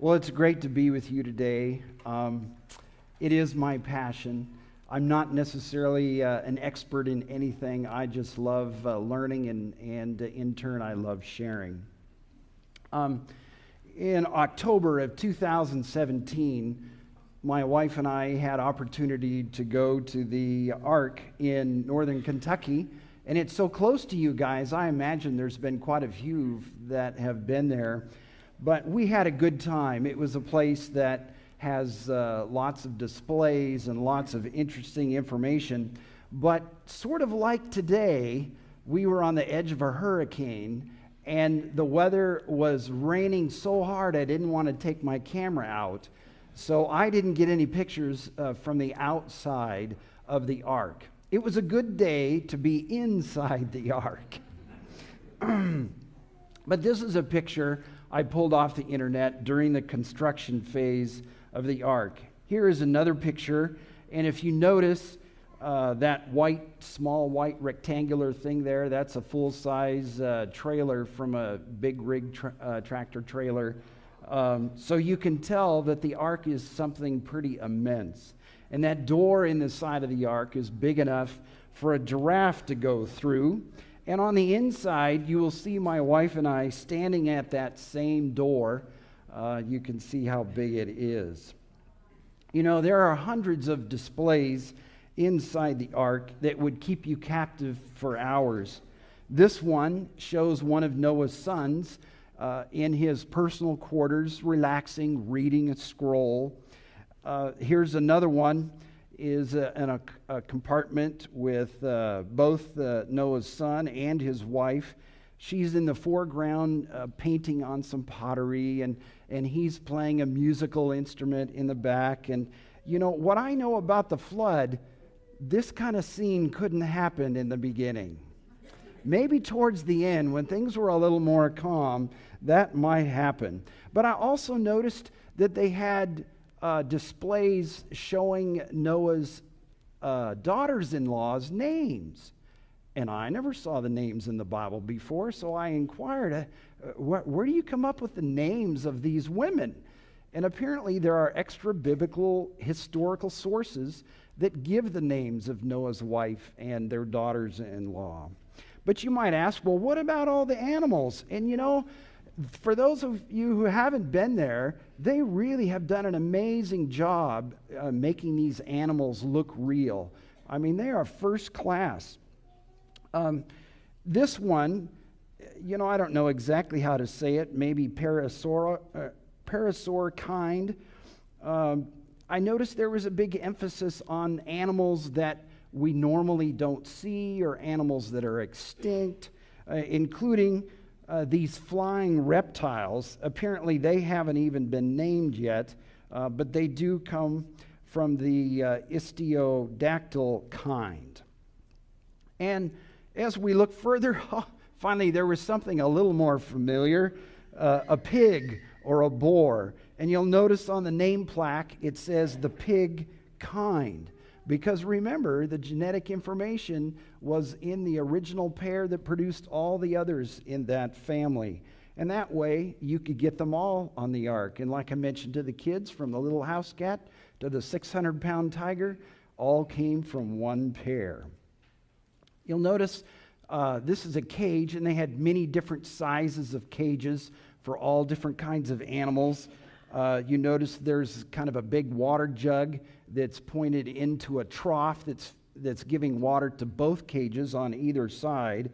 Well, it's great to be with you today. It is my passion. I'm not necessarily an expert in anything. I just love learning, and in turn, I love sharing. In October of 2017, my wife and I had opportunity to go to the Ark in northern Kentucky, and it's so close to you guys. I imagine there's been quite a few that have been there. But we had a good time. It was a place that has lots of displays and lots of interesting information. But sort of like today, we were on the edge of a hurricane, and the weather was raining so hard I didn't want to take my camera out. So I didn't get any pictures from the outside of the Ark. It was a good day to be inside the Ark. But this is a picture I pulled off the internet during the construction phase of the Ark. Here is another picture, and if you notice that small white rectangular thing there, that's a full-size trailer from a big rig tractor trailer. So you can tell that the Ark is something pretty immense. And that door in the side of the Ark is big enough for a giraffe to go through. And on the inside, you will see my wife and I standing at that same door. You can see how big it is. You know, there are hundreds of displays inside the Ark that would keep you captive for hours. This one shows one of Noah's sons in his personal quarters, relaxing, reading a scroll. Here's another one. Is in a compartment with both Noah's son and his wife. She's in the foreground painting on some pottery, and he's playing a musical instrument in the back. And you know, what I know about the flood, this kind of scene couldn't happen in the beginning. Maybe towards the end, when things were a little more calm, that might happen. But I also noticed that they had displays showing Noah's daughters-in-law's names. And I never saw the names in the Bible before, so I inquired, where do you come up with the names of these women? And apparently there are extra-biblical historical sources that give the names of Noah's wife and their daughters-in-law. But you might ask, well, what about all the animals? And you know, for those of you who haven't been there, they really have done an amazing job making these animals look real. I mean, they are first class. This one, you know, I don't know exactly how to say it, maybe parasaur kind. I noticed there was a big emphasis on animals that we normally don't see, or animals that are extinct, including these flying reptiles. Apparently they haven't even been named yet, but they do come from the istiodactyl kind. And as we look further, finally there was something a little more familiar, a pig or a boar. And you'll notice on the name plaque it says the pig kind. Because remember, the genetic information was in the original pair that produced all the others in that family. And that way, you could get them all on the Ark. And like I mentioned to the kids, from the little house cat to the 600-pound tiger, all came from one pair. You'll notice this is a cage, and they had many different sizes of cages for all different kinds of animals. You notice there's kind of a big water jug that's pointed into a trough that's giving water to both cages on either side.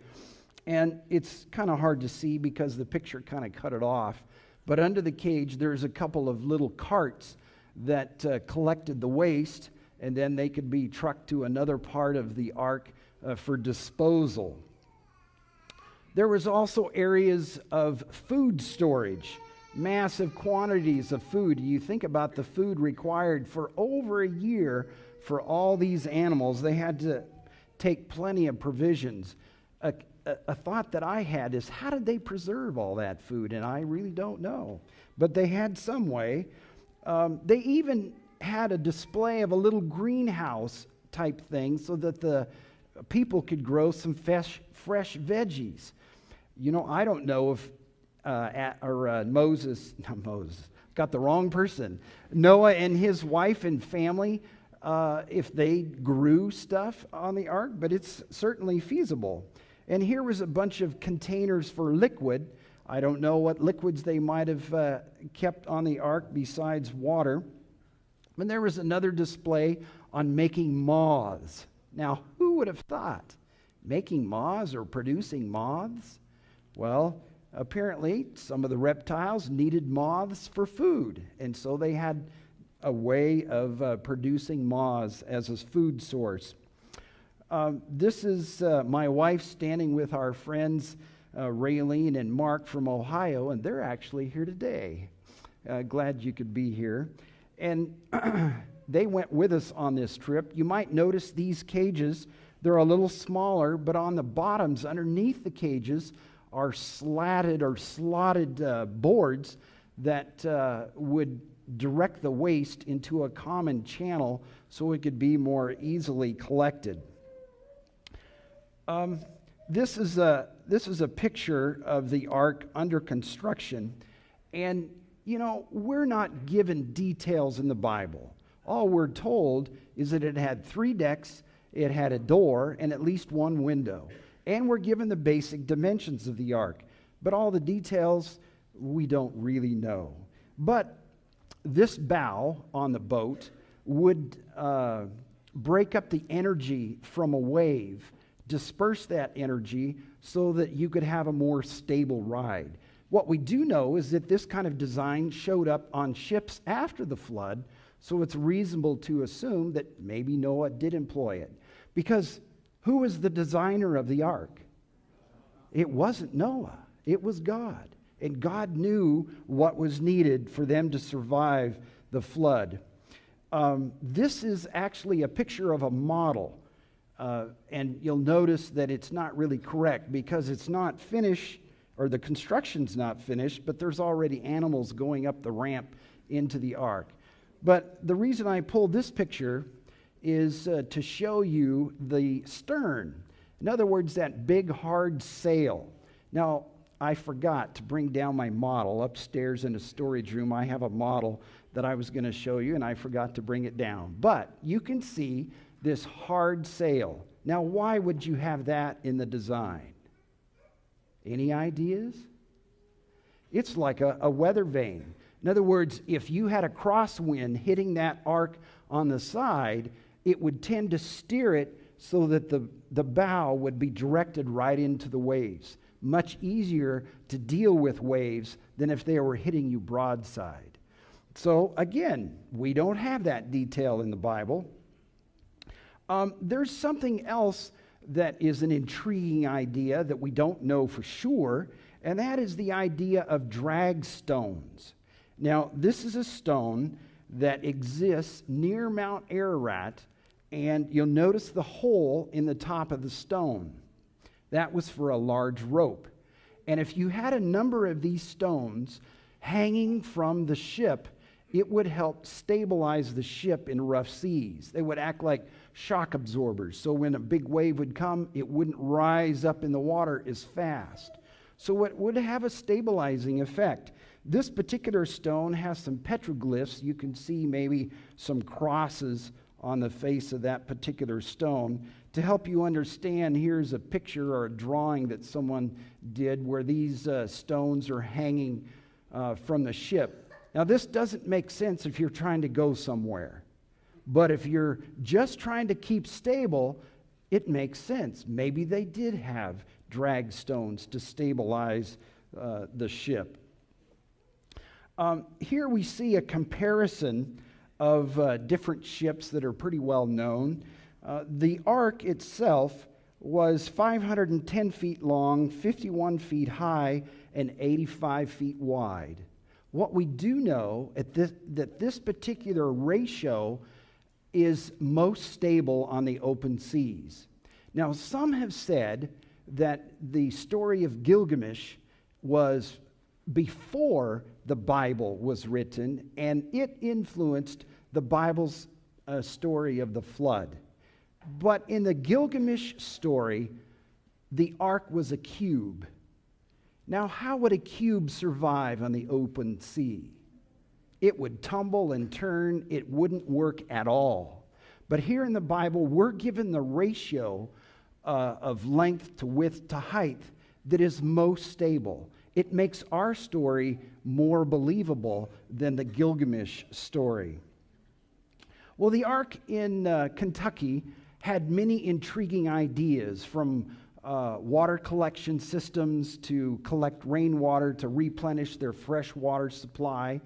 And it's kind of hard to see because the picture kind of cut it off. But under the cage, there's a couple of little carts that collected the waste, and then they could be trucked to another part of the Ark for disposal. There was also areas of food storage. Massive quantities of food. You think about the food required for over a year for all these animals. They had to take plenty of provisions. A thought that I had is, how did they preserve all that food? And I really don't know. But they had some way. They even had a display of a little greenhouse type thing so that the people could grow some fresh veggies. You know, I don't know if got the wrong person. Noah and his wife and family, if they grew stuff on the ark, but it's certainly feasible. And here was a bunch of containers for liquid. I don't know what liquids they might have kept on the ark besides water. And there was another display on making moths. Now, who would have thought? Making moths or producing moths? Well, apparently some of the reptiles needed moths for food, and so they had a way of producing moths as a food source. This is my wife standing with our friends Raylene and Mark from Ohio, and they're actually here today. Glad you could be here. And they went with us on this trip. You might notice these cages, they're a little smaller, but on the bottoms, underneath the cages, are slatted or slotted boards that would direct the waste into a common channel so it could be more easily collected. This is a picture of the ark under construction, and you know, we're not given details in the Bible. All we're told is that it had 3 decks, it had a door, and at least 1 window. And we're given the basic dimensions of the ark. But all the details, we don't really know. But this bow on the boat would break up the energy from a wave, disperse that energy so that you could have a more stable ride. What we do know is that this kind of design showed up on ships after the flood, so it's reasonable to assume that maybe Noah did employ it. Because who was the designer of the ark? It wasn't Noah. It was God. And God knew what was needed for them to survive the flood. This is actually a picture of a model. And you'll notice that it's not really correct because it's not finished, or the construction's not finished, but there's already animals going up the ramp into the ark. But the reason I pulled this picture is to show you the stern. In other words, that big hard sail. Now, I forgot to bring down my model. Upstairs in a storage room, I have a model that I was going to show you, and I forgot to bring it down. But you can see this hard sail. Now, why would you have that in the design? Any ideas? It's like a weather vane. In other words, if you had a crosswind hitting that ark on the side, it would tend to steer it so that the bow would be directed right into the waves. Much easier to deal with waves than if they were hitting you broadside. So again, we don't have that detail in the Bible. There's something else that is an intriguing idea that we don't know for sure, and that is the idea of drag stones. Now, this is a stone that exists near Mount Ararat, and you'll notice the hole in the top of the stone. That was for a large rope. And if you had a number of these stones hanging from the ship, it would help stabilize the ship in rough seas. They would act like shock absorbers, so when a big wave would come, it wouldn't rise up in the water as fast. So it would have a stabilizing effect. This particular stone has some petroglyphs. You can see maybe some crosses on the face of that particular stone. To help you understand, here's a picture or a drawing that someone did where these stones are hanging from the ship. Now, this doesn't make sense if you're trying to go somewhere. But if you're just trying to keep stable, it makes sense. Maybe they did have drag stones to stabilize the ship. Here we see a comparison of different ships that are pretty well known. The ark itself was 510 feet long, 51 feet high, and 85 feet wide. What we do know that this particular ratio is most stable on the open seas. Now, some have said that the story of Gilgamesh was before the Bible was written, and it influenced the Bible's story of the flood. But in the Gilgamesh story, the ark was a cube. Now, how would a cube survive on the open sea? It would tumble and turn. It wouldn't work at all. But here in the Bible, we're given the ratio of length to width to height that is most stable. It makes our story more believable than the Gilgamesh story. Well, the ark in Kentucky had many intriguing ideas, from water collection systems to collect rainwater to replenish their fresh water supply.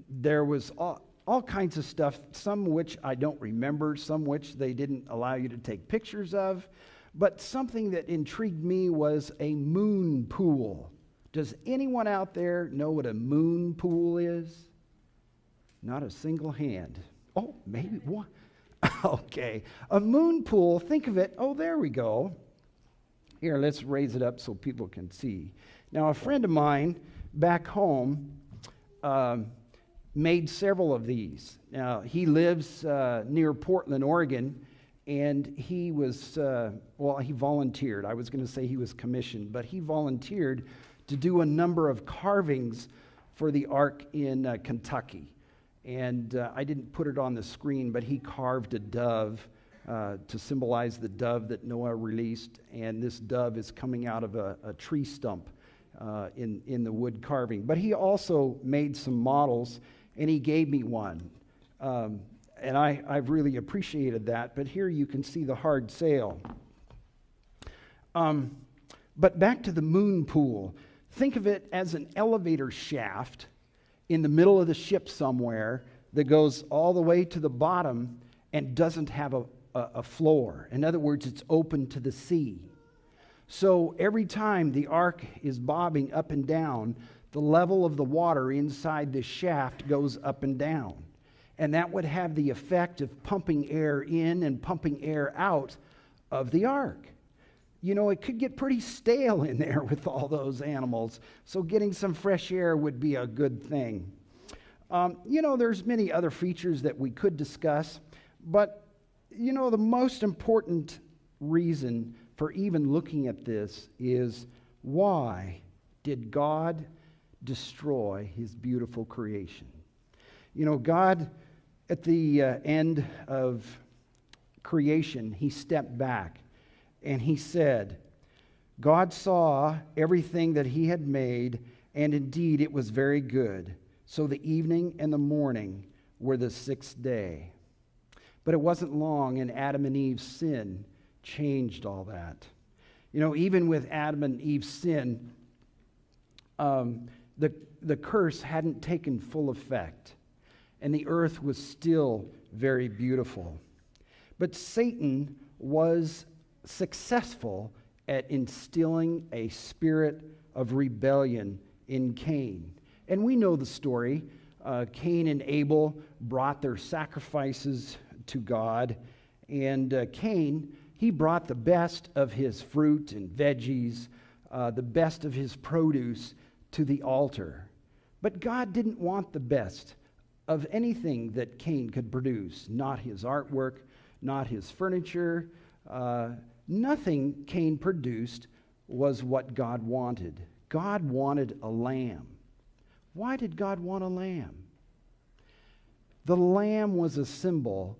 There was all kinds of stuff, some which I don't remember, some which they didn't allow you to take pictures of. But something that intrigued me was a moon pool. Does anyone out there know what a moon pool is? Not a single hand. Oh, maybe one. Okay. A moon pool, think of it. Oh, there we go. Here, let's raise it up so people can see. Now, a friend of mine back home made several of these. Now, he lives near Portland, Oregon, and he was, he volunteered. I was going to say he was commissioned, but he volunteered to do a number of carvings for the ark in Kentucky. And I didn't put it on the screen, but he carved a dove to symbolize the dove that Noah released. And this dove is coming out of a tree stump in the wood carving. But he also made some models, and he gave me one. And I've really appreciated that. But here you can see the hard sail. But back to the moon pool. Think of it as an elevator shaft in the middle of the ship somewhere that goes all the way to the bottom and doesn't have a floor. In other words, it's open to the sea. So every time the ark is bobbing up and down, the level of the water inside the shaft goes up and down. And that would have the effect of pumping air in and pumping air out of the ark. You know, it could get pretty stale in there with all those animals, so getting some fresh air would be a good thing. There's many other features that we could discuss, but, the most important reason for even looking at this is, why did God destroy his beautiful creation? God, at the end of creation, he stepped back. And he said, God saw everything that he had made, and indeed it was very good. So the evening and the morning were the sixth day. But it wasn't long, and Adam and Eve's sin changed all that. Even with Adam and Eve's sin, the curse hadn't taken full effect, and the earth was still very beautiful. But Satan was successful at instilling a spirit of rebellion in Cain. And we know the story. Cain and Abel brought their sacrifices to God. And Cain, he brought the best of his fruit and veggies, the best of his produce to the altar. But God didn't want the best of anything that Cain could produce. Not his artwork, not his furniture. Nothing Cain produced was what God wanted. God wanted a lamb. Why did God want a lamb? The lamb was a symbol,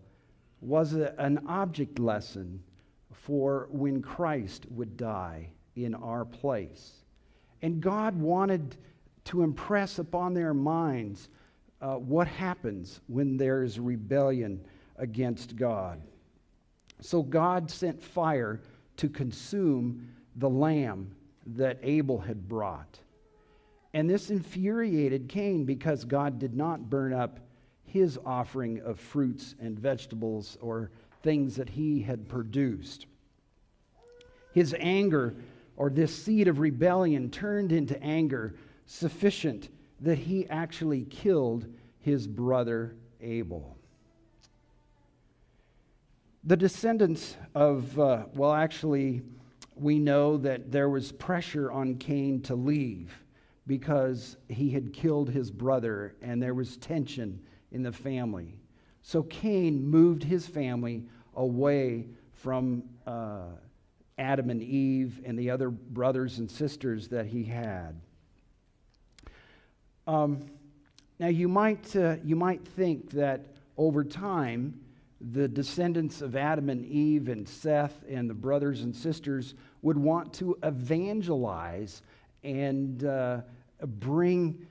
was an object lesson for when Christ would die in our place. And God wanted to impress upon their minds what happens when there is rebellion against God. So God sent fire to consume the lamb that Abel had brought. And this infuriated Cain because God did not burn up his offering of fruits and vegetables or things that he had produced. His anger, or this seed of rebellion, turned into anger sufficient that he actually killed his brother Abel. The descendants of, we know that there was pressure on Cain to leave because he had killed his brother and there was tension in the family. So Cain moved his family away from Adam and Eve and the other brothers and sisters that he had. Now, you might think that over time, the descendants of Adam and Eve and Seth and the brothers and sisters would want to evangelize and bring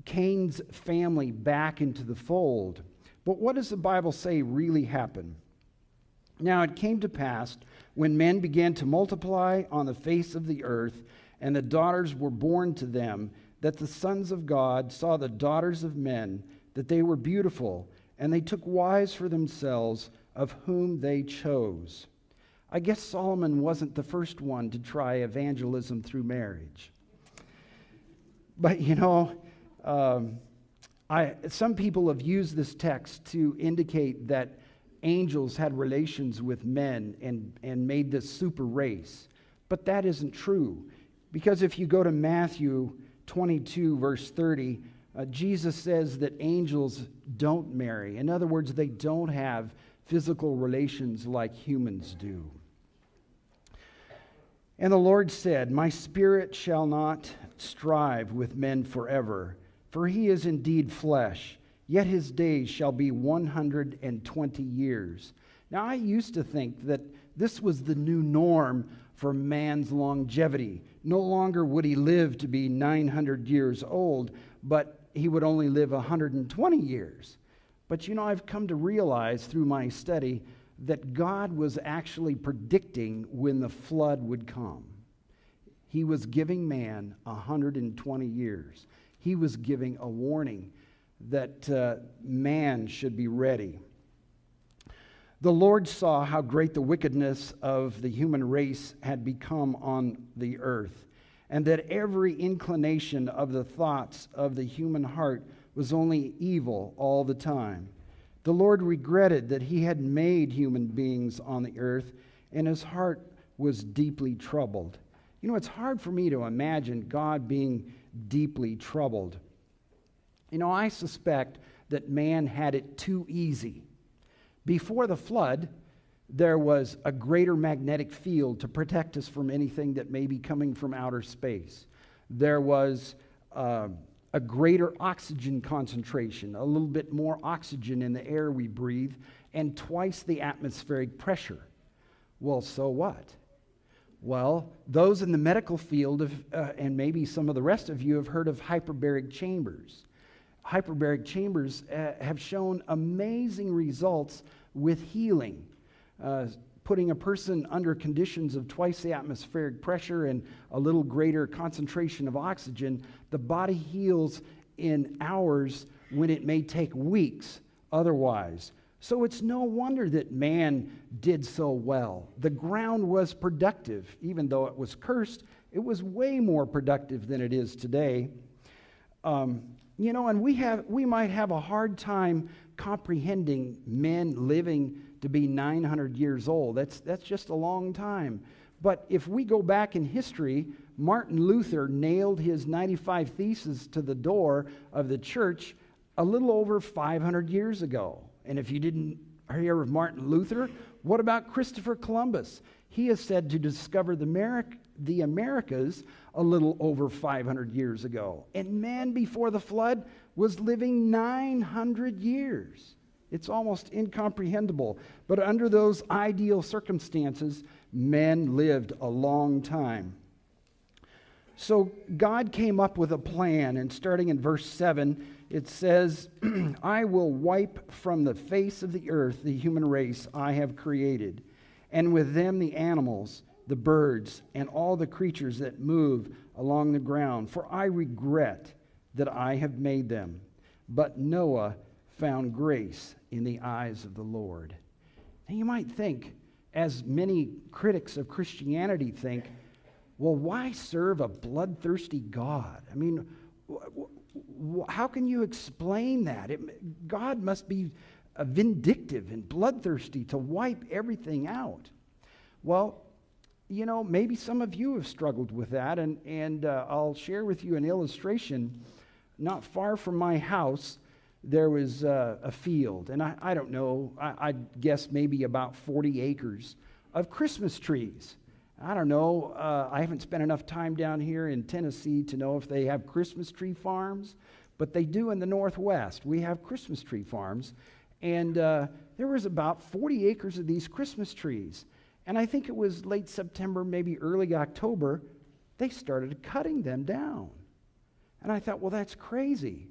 Cain's family back into the fold. But what does the Bible say really happened? Now it came to pass, when men began to multiply on the face of the earth, and the daughters were born to them, that the sons of God saw the daughters of men, that they were beautiful, and they took wives for themselves, of whom they chose. I guess Solomon wasn't the first one to try evangelism through marriage. But some people have used this text to indicate that angels had relations with men and made this super race. But that isn't true. Because if you go to Matthew 22, verse 30, Jesus says that angels don't marry. In other words, they don't have physical relations like humans do. And the Lord said, "My spirit shall not strive with men forever, for he is indeed flesh, yet his days shall be 120 years." Now, I used to think that this was the new norm for man's longevity. No longer would he live to be 900 years old, but he would only live 120 years. But I've come to realize through my study that God was actually predicting when the flood would come. He was giving man 120 years. He was giving a warning that man should be ready. The Lord saw how great the wickedness of the human race had become on the earth, and that every inclination of the thoughts of the human heart was only evil all the time. The Lord regretted that he had made human beings on the earth, and his heart was deeply troubled. It's hard for me to imagine God being deeply troubled. I suspect that man had it too easy. Before the flood, there was a greater magnetic field to protect us from anything that may be coming from outer space. There was a greater oxygen concentration, a little bit more oxygen in the air we breathe, and twice the atmospheric pressure. Well, so what? Well, those in the medical field, and maybe some of the rest of you have heard of hyperbaric chambers. Hyperbaric chambers have shown amazing results with healing. Putting a person under conditions of twice the atmospheric pressure and a little greater concentration of oxygen, the body heals in hours when it may take weeks otherwise. So it's no wonder that man did so well. The ground was productive. Even though it was cursed, it was way more productive than it is today. And we might have a hard time comprehending men living to be 900 years old. That's just a long time. But if we go back in history, Martin Luther nailed his 95 Theses to the door of the church a little over 500 years ago. And if you didn't hear of Martin Luther, what about Christopher Columbus? He is said to discover the Americas a little over 500 years ago. And man before the flood was living 900 years. It's almost incomprehensible. But under those ideal circumstances, men lived a long time. So God came up with a plan, and starting in verse 7, it says, "I will wipe from the face of the earth the human race I have created, and with them the animals, the birds, and all the creatures that move along the ground, for I regret that I have made them." But Noah found grace in the eyes of the Lord. Now you might think, as many critics of Christianity think, well, why serve a bloodthirsty God? I mean, how can you explain that? God must be vindictive and bloodthirsty to wipe everything out. Well, maybe some of you have struggled with that, and I'll share with you an illustration. Not far from my house, there was a field, and I don't know, I'd guess maybe about 40 acres of Christmas trees. I don't know, I haven't spent enough time down here in Tennessee to know if they have Christmas tree farms, but they do in the Northwest. We have Christmas tree farms, and there was about 40 acres of these Christmas trees. And I think it was late September, maybe early October, they started cutting them down. And I thought, well, that's crazy.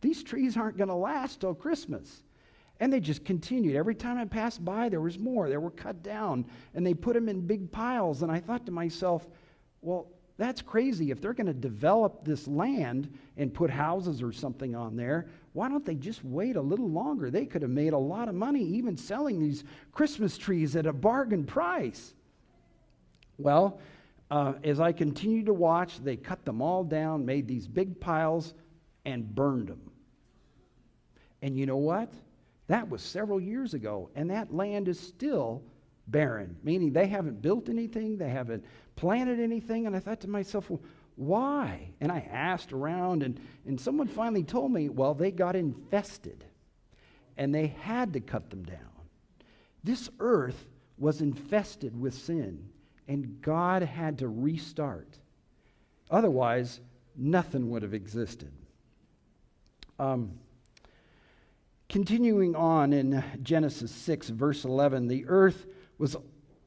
These trees aren't going to last till Christmas. And they just continued. Every time I passed by, there was more. They were cut down, and they put them in big piles. And I thought to myself, well, that's crazy. If they're going to develop this land and put houses or something on there, why don't they just wait a little longer? They could have made a lot of money even selling these Christmas trees at a bargain price. Well, as I continued to watch, they cut them all down, made these big piles, and burned them. And you know what? That was several years ago, and that land is still barren, meaning they haven't built anything, they haven't planted anything. And I thought to myself, well, why? And I asked around, and someone finally told me, well, they got infested, and they had to cut them down. This earth was infested with sin, and God had to restart. Otherwise, nothing would have existed. Continuing on in Genesis 6, verse 11, the earth was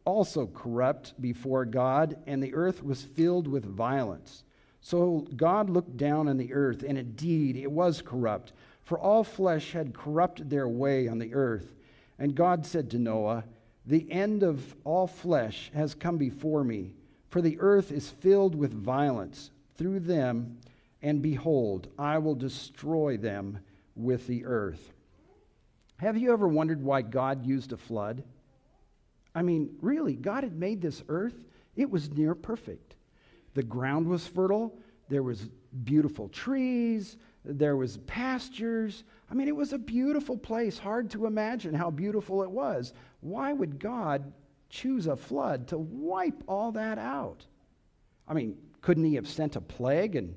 also corrupt before God, and the earth was filled with violence. So God looked down on the earth, and indeed it was corrupt, for all flesh had corrupted their way on the earth. And God said to Noah, the end of all flesh has come before me, for the earth is filled with violence through them, and behold, I will destroy them with the earth. Have you ever wondered why God used a flood? I mean, really, God had made this earth. It was near perfect. The ground was fertile. There was beautiful trees. There was pastures. I mean, it was a beautiful place. Hard to imagine how beautiful it was. Why would God choose a flood to wipe all that out? I mean, couldn't he have sent a plague and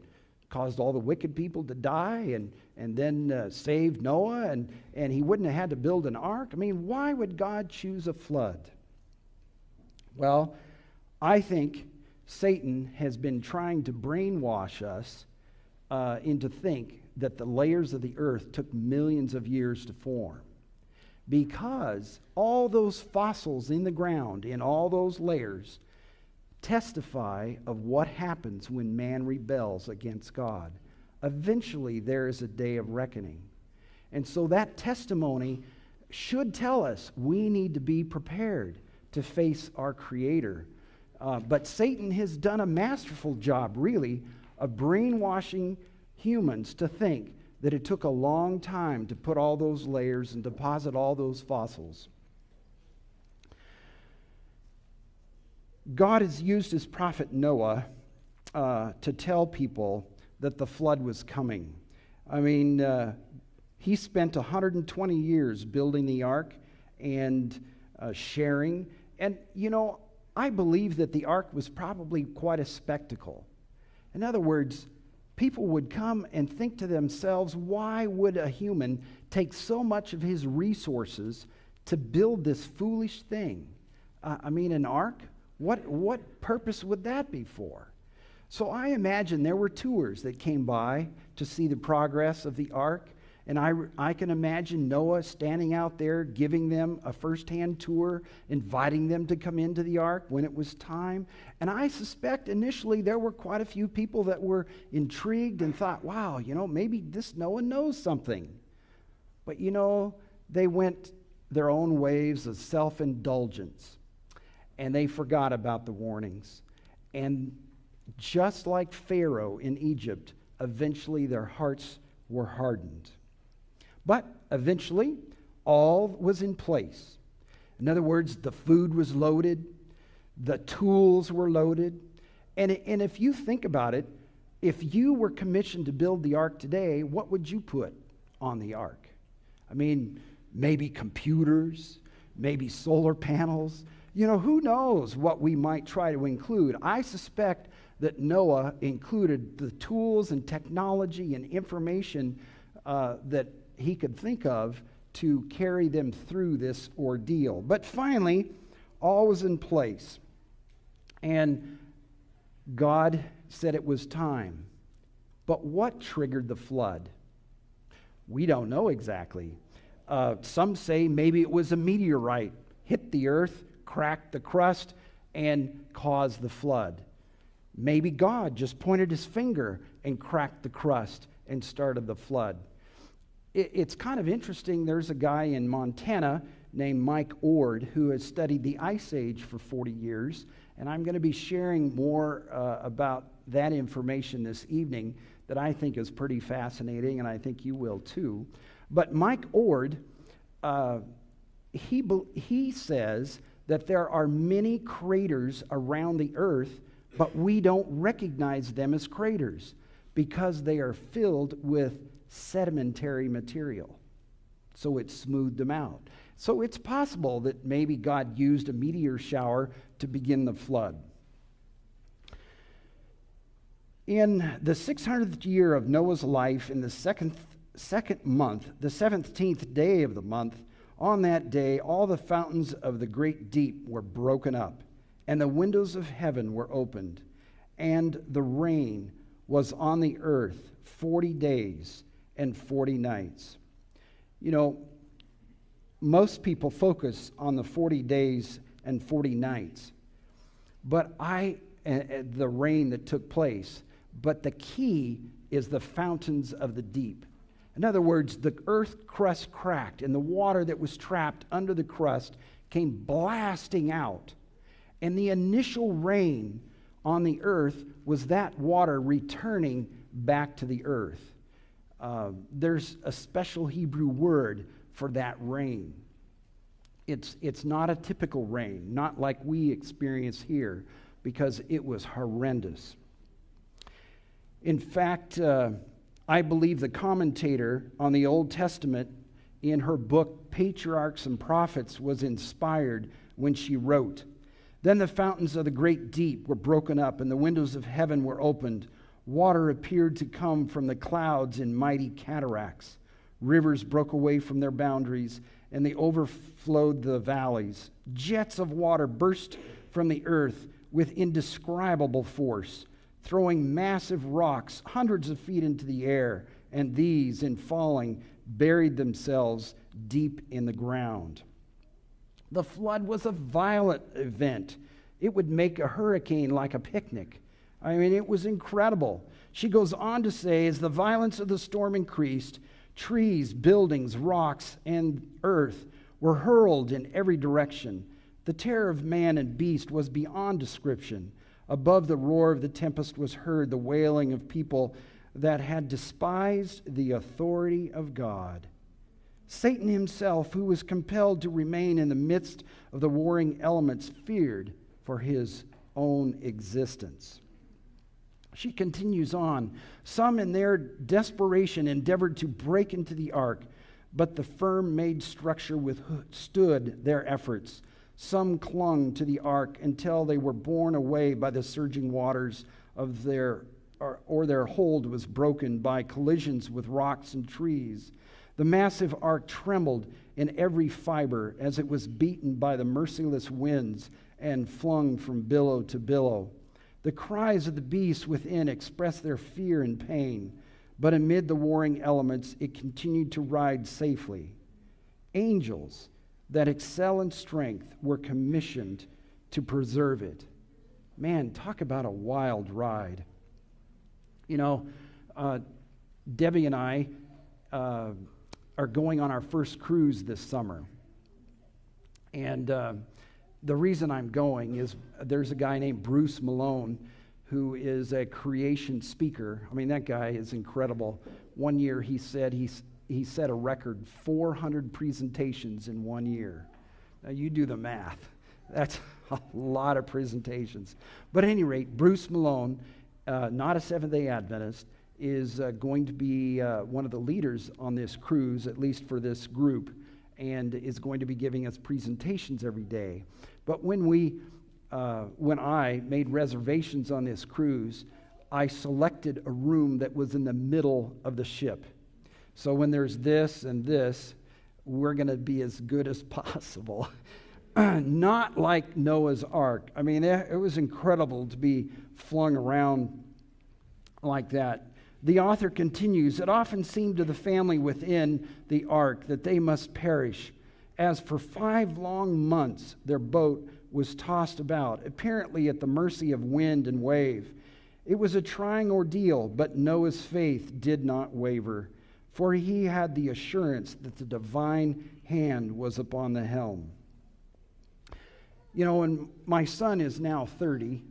caused all the wicked people to die and then saved Noah and he wouldn't have had to build an ark? I mean, why would God choose a flood? Well, I think Satan has been trying to brainwash us into think that the layers of the earth took millions of years to form, because all those fossils in the ground, in all those layers, testify of what happens when man rebels against God. Eventually, there is a day of reckoning. And so that testimony should tell us we need to be prepared to face our Creator. But Satan has done a masterful job, really, of brainwashing humans to think that it took a long time to put all those layers and deposit all those fossils. God has used his prophet Noah to tell people that the flood was coming. I mean, he spent 120 years building the ark and sharing. And, you know, I believe that the ark was probably quite a spectacle. In other words, people would come and think to themselves, why would a human take so much of his resources to build this foolish thing? I mean, an ark? What purpose would that be for? So I imagine there were tours that came by to see the progress of the ark. And I can imagine Noah standing out there giving them a first-hand tour, inviting them to come into the ark when it was time. And I suspect initially there were quite a few people that were intrigued and thought, wow, you know, maybe this Noah knows something. But, you know, they went their own ways of self-indulgence. And they forgot about the warnings. And just like Pharaoh in Egypt, eventually their hearts were hardened. But eventually, all was in place. In other words, the food was loaded, the tools were loaded. And if you think about it, if you were commissioned to build the ark today, what would you put on the ark? I mean, maybe computers, maybe solar panels. You know, who knows what we might try to include. I suspect that Noah included the tools and technology and information that he could think of to carry them through this ordeal. But finally, all was in place. And God said it was time But what triggered the flood? We don't know exactly. Some say maybe it was a meteorite, hit the earth, cracked the crust, and caused the flood. Maybe God just pointed his finger and cracked the crust and started the flood. It's kind of interesting. There's a guy in Montana named Mike Ord who has studied the Ice Age for 40 years, and I'm going to be sharing more about that information this evening that I think is pretty fascinating, and I think you will too. But Mike Ord, he says that there are many craters around the earth, but we don't recognize them as craters because they are filled with sedimentary material. So it smoothed them out. So it's possible that maybe God used a meteor shower to begin the flood. In the 600th year of Noah's life, in the second month, the 17th day of the month, on that day, all the fountains of the great deep were broken up, and the windows of heaven were opened, and the rain was on the earth 40 days and 40 nights. You know, most people focus on the 40 days and 40 nights, but the rain that took place. But the key is the fountains of the deep. In other words, the earth crust cracked, and the water that was trapped under the crust came blasting out. And the initial rain on the earth was that water returning back to the earth. There's a special Hebrew word for that rain. It's not a typical rain, not like we experience here, because it was horrendous. In fact, I believe the commentator on the Old Testament in her book, Patriarchs and Prophets, was inspired when she wrote, "Then the fountains of the great deep were broken up, and the windows of heaven were opened. Water appeared to come from the clouds in mighty cataracts. Rivers broke away from their boundaries, and they overflowed the valleys. Jets of water burst from the earth with indescribable force, throwing massive rocks hundreds of feet into the air, and these, in falling, buried themselves deep in the ground." The flood was a violent event. It would make a hurricane like a picnic. I mean, it was incredible. She goes on to say, as the violence of the storm increased, trees, buildings, rocks, and earth were hurled in every direction. The terror of man and beast was beyond description. Above the roar of the tempest was heard the wailing of people that had despised the authority of God. Satan himself, who was compelled to remain in the midst of the warring elements, feared for his own existence. She continues on. Some in their desperation endeavored to break into the ark, but the firm-made structure withstood their efforts. Some clung to the ark until they were borne away by the surging waters of their hold was broken by collisions with rocks and trees. The massive ark trembled in every fiber as it was beaten by the merciless winds and flung from billow to billow. The cries of the beasts within expressed their fear and pain, but amid the warring elements, it continued to ride safely. Angels that excel in strength were commissioned to preserve it. Man, talk about a wild ride. You know, Debbie and I are going on our first cruise this summer. And the reason I'm going is there's a guy named Bruce Malone who is a creation speaker. I mean, that guy is incredible. One year he said he set a record 400 presentations in 1 year. Now you do the math. That's a lot of presentations. But at any rate, Bruce Malone, not a Seventh-day Adventist, is going to be one of the leaders on this cruise, at least for this group, and is going to be giving us presentations every day. But when I made reservations on this cruise, I selected a room that was in the middle of the ship. So when there's this and this, we're going to be as good as possible. Not like Noah's Ark. I mean, it was incredible to be flung around like that. The author continues, "It often seemed to the family within the ark that they must perish, as for 5 long months their boat was tossed about, apparently at the mercy of wind and wave. It was a trying ordeal, but Noah's faith did not waver, for he had the assurance that the divine hand was upon the helm." You know, and my son is now 30,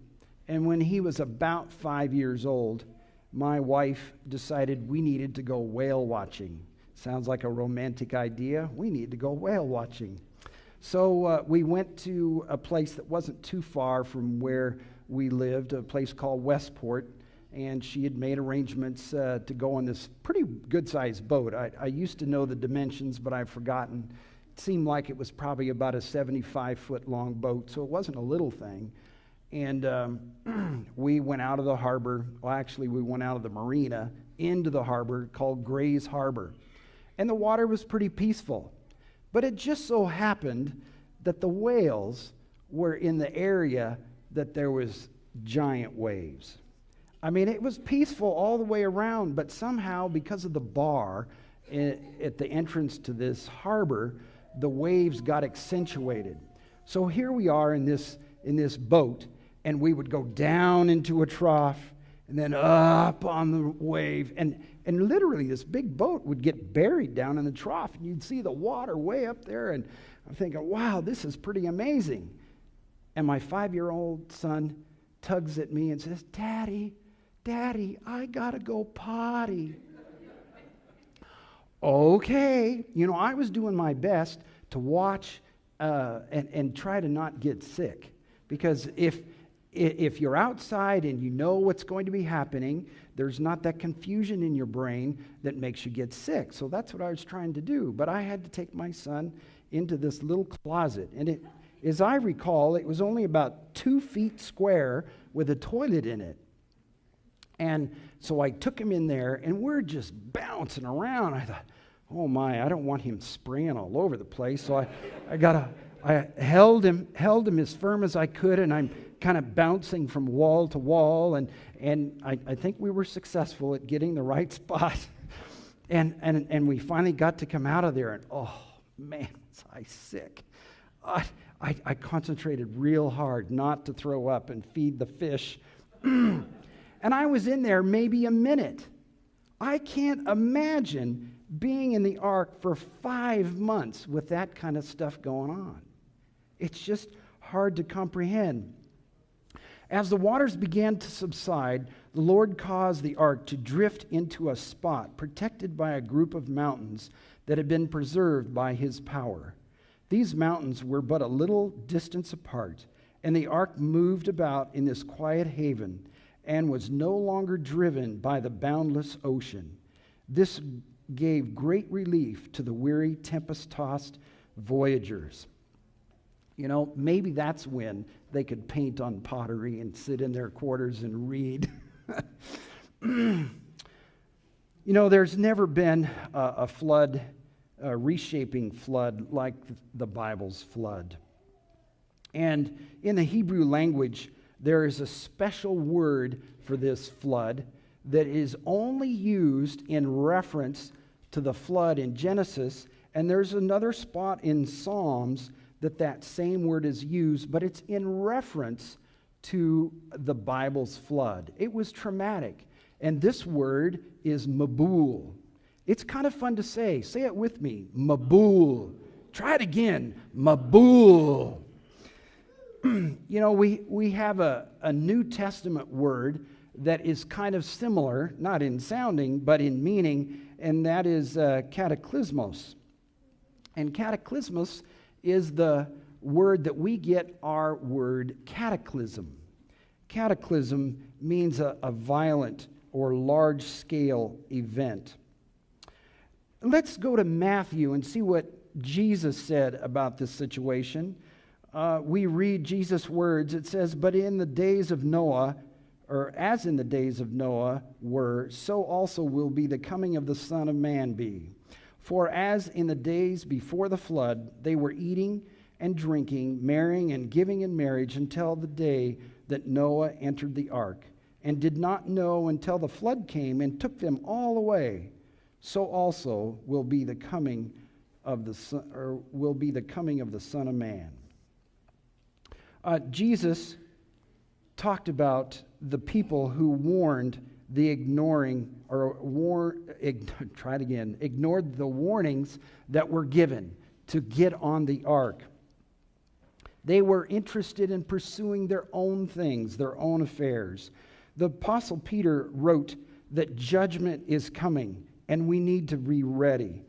and when he was about 5 years old, my wife decided we needed to go whale watching. Sounds like a romantic idea. We need to go whale watching. So we went to a place that wasn't too far from where we lived, a place called Westport, and she had made arrangements to go on this pretty good-sized boat. I used to know the dimensions, but I've forgotten. It seemed like it was probably about a 75-foot-long boat, so it wasn't a little thing. And we went out of the harbor. Well, actually, we went out of the marina into the harbor called Gray's Harbor. And the water was pretty peaceful. But it just so happened that the whales were in the area that there was giant waves. I mean, it was peaceful all the way around, but somehow, because of the bar at the entrance to this harbor, the waves got accentuated. So here we are in this boat, and we would go down into a trough and then up on the wave, and literally this big boat would get buried down in the trough, and you'd see the water way up there, and I'm thinking, wow, this is pretty amazing. And my 5-year-old son tugs at me and says, Daddy, I gotta go potty. Okay. You know, I was doing my best to watch and try to not get sick. Because if you're outside and you know what's going to be happening, there's not that confusion in your brain that makes you get sick. So that's what I was trying to do. But I had to take my son into this little closet. And as I recall, it was only about 2 feet square with a toilet in it. And so I took him in there, and we're just bouncing around. I thought, oh my, I don't want him spraying all over the place. So I held him as firm as I could, and I'm kind of bouncing from wall to wall, and I think we were successful at getting the right spot. And we finally got to come out of there, and oh man, was I sick. I concentrated real hard not to throw up and feed the fish. And I was in there maybe a minute. I can't imagine being in the ark for 5 months with that kind of stuff going on. It's just hard to comprehend. As the waters began to subside, the Lord caused the ark to drift into a spot protected by a group of mountains that had been preserved by his power. These mountains were but a little distance apart, and the ark moved about in this quiet haven and was no longer driven by the boundless ocean. This gave great relief to the weary, tempest-tossed voyagers. You know, maybe that's when they could paint on pottery and sit in their quarters and read. You know, there's never been a flood, a reshaping flood like the Bible's flood. And in the Hebrew language, there is a special word for this flood that is only used in reference to the flood in Genesis, and there's another spot in Psalms that same word is used, but it's in reference to the Bible's flood. It was traumatic, and this word is Mabul. It's kind of fun to say. Say it with me, Mabul. Try it again, Mabul. You know, we have a New Testament word that is kind of similar, not in sounding, but in meaning, and that is cataclysmos. And cataclysmos is the word that we get our word cataclysm. Cataclysm means a violent or large-scale event. Let's go to Matthew and see what Jesus said about this situation. We read Jesus' words. It says, "But in the days of Noah, or as in the days of Noah were, so also will be the coming of the Son of Man be. For as in the days before the flood, they were eating and drinking, marrying and giving in marriage until the day that Noah entered the ark. and did not know until the flood came and took them all away. So also will be the coming of the Son of Man. Jesus talked about the people who ignored the warnings that were given to get on the ark. They were interested in pursuing their own things, their own affairs. The Apostle Peter wrote that judgment is coming and we need to be ready.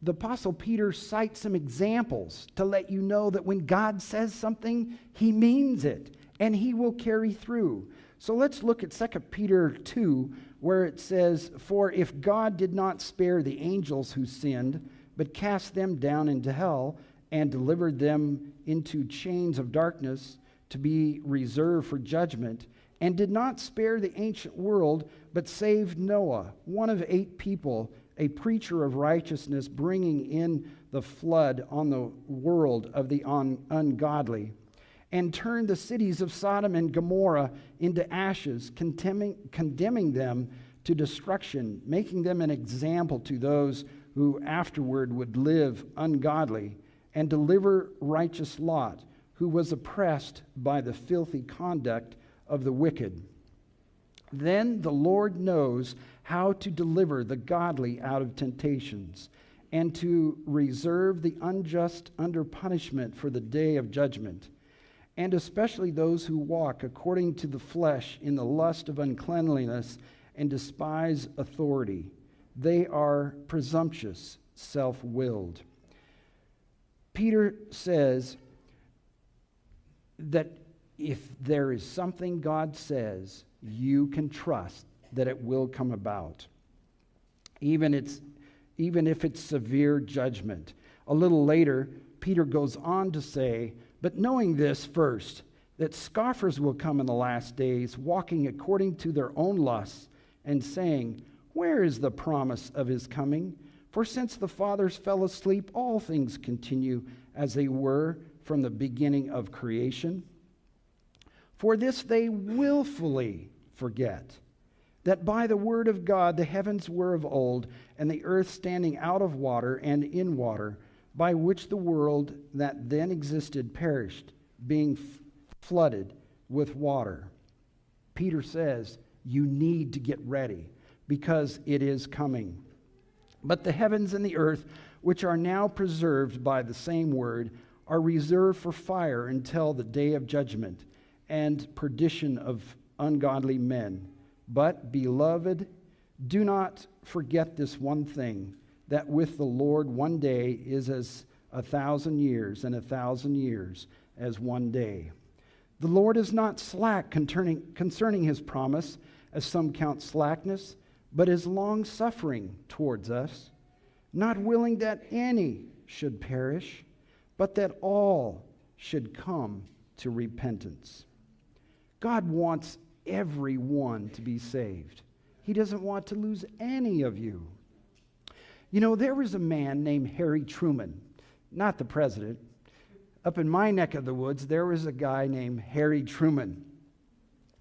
The Apostle Peter cites some examples to let you know that when God says something, he means it and he will carry through. So let's look at 2 Peter 2, where it says, "For if God did not spare the angels who sinned, but cast them down into hell and delivered them into chains of darkness to be reserved for judgment, and did not spare the ancient world, but saved Noah, one of 8 people, a preacher of righteousness, bringing in the flood on the world of the ungodly, and turned the cities of Sodom and Gomorrah into ashes, condemning them to destruction, making them an example to those who afterward would live ungodly, and deliver righteous Lot, who was oppressed by the filthy conduct of the wicked. Then the Lord knows how to deliver the godly out of temptations, and to reserve the unjust under punishment for the day of judgment, and especially those who walk according to the flesh in the lust of uncleanliness and despise authority. They are presumptuous, self-willed." Peter says that if there is something God says, you can trust that it will come about, even if it's severe judgment. A little later, Peter goes on to say, "But knowing this first, that scoffers will come in the last days, walking according to their own lusts, and saying, 'Where is the promise of his coming? For since the fathers fell asleep, all things continue as they were from the beginning of creation.' For this they willfully forget, that by the word of God the heavens were of old, and the earth standing out of water and in water, by which the world that then existed perished, being flooded with water." Peter says, you need to get ready, because it is coming. "But the heavens and the earth, which are now preserved by the same word, are reserved for fire until the day of judgment and perdition of ungodly men. But, beloved, do not forget this one thing, that with the Lord one day is as 1,000 years, and 1,000 years as one day. The Lord is not slack concerning his promise, as some count slackness, but is long-suffering towards us, not willing that any should perish, but that all should come to repentance." God wants everyone to be saved. He doesn't want to lose any of you. You know, there was a man named Harry Truman, not the president. Up in my neck of the woods, there was a guy named Harry Truman.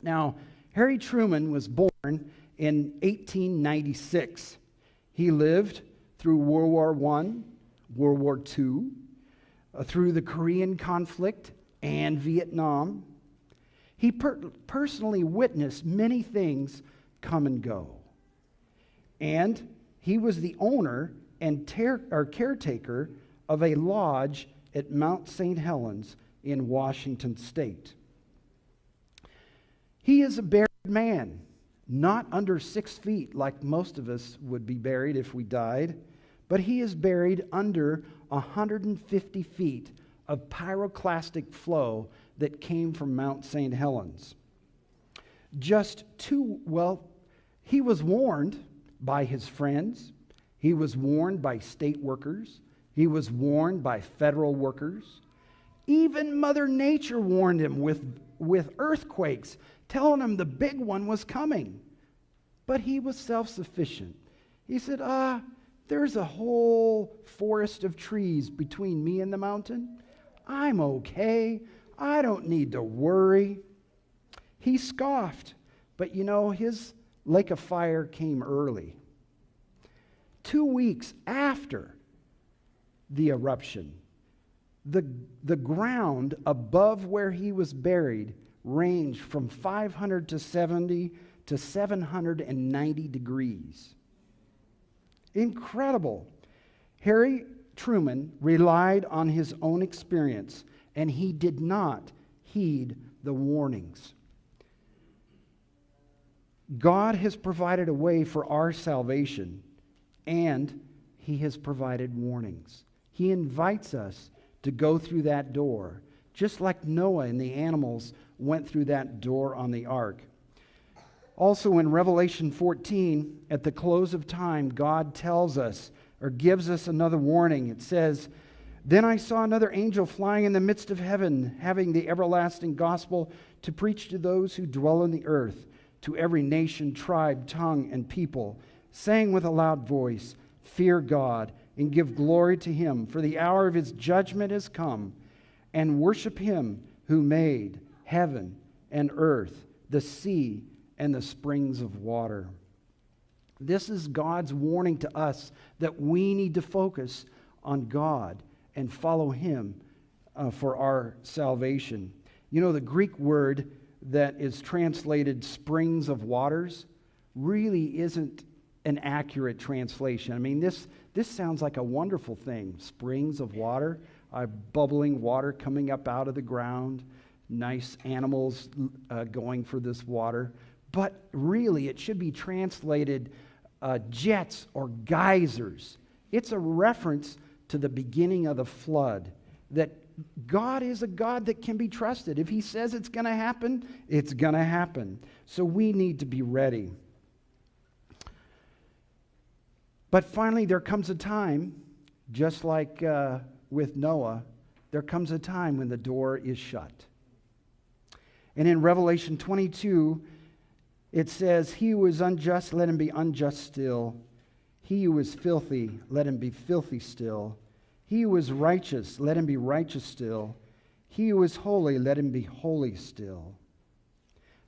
Now, Harry Truman was born in 1896. He lived through World War I, World War II, through the Korean conflict and Vietnam. He personally witnessed many things come and go. And he was the owner and caretaker of a lodge at Mount St. Helens in Washington State. He is a buried man, not under 6 feet like most of us would be buried if we died, but he is buried under 150 feet of pyroclastic flow that came from Mount St. Helens. He was warned by his friends. He was warned by state workers. He was warned by federal workers. Even Mother Nature warned him with earthquakes, telling him the big one was coming. But he was self-sufficient. He said, there's a whole forest of trees between me and the mountain. I'm okay. I don't need to worry. He scoffed, But you know, his lake of fire came early. 2 weeks after the eruption, the ground above where he was buried ranged from 570 to 790 degrees. Incredible. Harry Truman relied on his own experience, and he did not heed the warnings. God has provided a way for our salvation, and he has provided warnings. He invites us to go through that door, just like Noah and the animals went through that door on the ark. Also in Revelation 14, at the close of time, God tells us, or gives us another warning. It says, "Then I saw another angel flying in the midst of heaven, having the everlasting gospel to preach to those who dwell on the earth, to every nation, tribe, tongue, and people, saying with a loud voice, 'Fear God, and give glory to him, for the hour of his judgment has come, and worship him who made heaven and earth, the sea, and the springs of water.'" This is God's warning to us that we need to focus on God and follow him for our salvation. You know, the Greek word that is translated springs of waters really isn't an accurate translation. I mean, this sounds like a wonderful thing. Springs of water, bubbling water coming up out of the ground, nice animals going for this water. But really, it should be translated jets or geysers. It's a reference to the beginning of the flood, that God is a God that can be trusted. If he says it's going to happen, it's going to happen. So we need to be ready. But finally, there comes a time, just like with Noah, there comes a time when the door is shut. And in Revelation 22, it says, "He who is unjust, let him be unjust still. He who is filthy, let him be filthy still. He who is righteous, let him be righteous still. He who is holy, let him be holy still."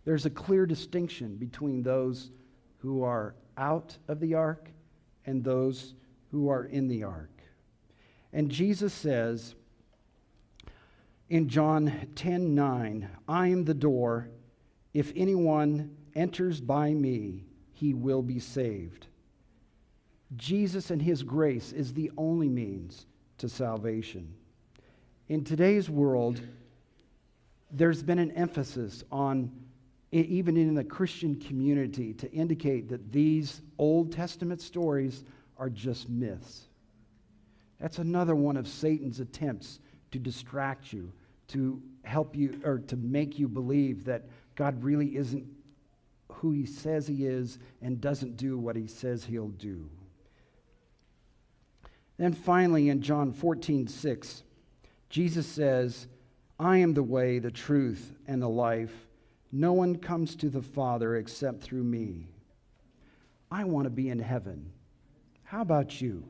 There's a clear distinction between those who are out of the ark and those who are in the ark. And Jesus says in John 10:9, "I am the door. If anyone enters by me, he will be saved." Jesus and his grace is the only means to salvation. In today's world, there's been an emphasis on, even in the Christian community, to indicate that these Old Testament stories are just myths. That's another one of Satan's attempts to distract you, to help you, or to make you believe that God really isn't who he says he is and doesn't do what he says he'll do. Then finally, in John 14:6, Jesus says, "I am the way, the truth, and the life. No one comes to the Father except through me." I want to be in heaven. How about you?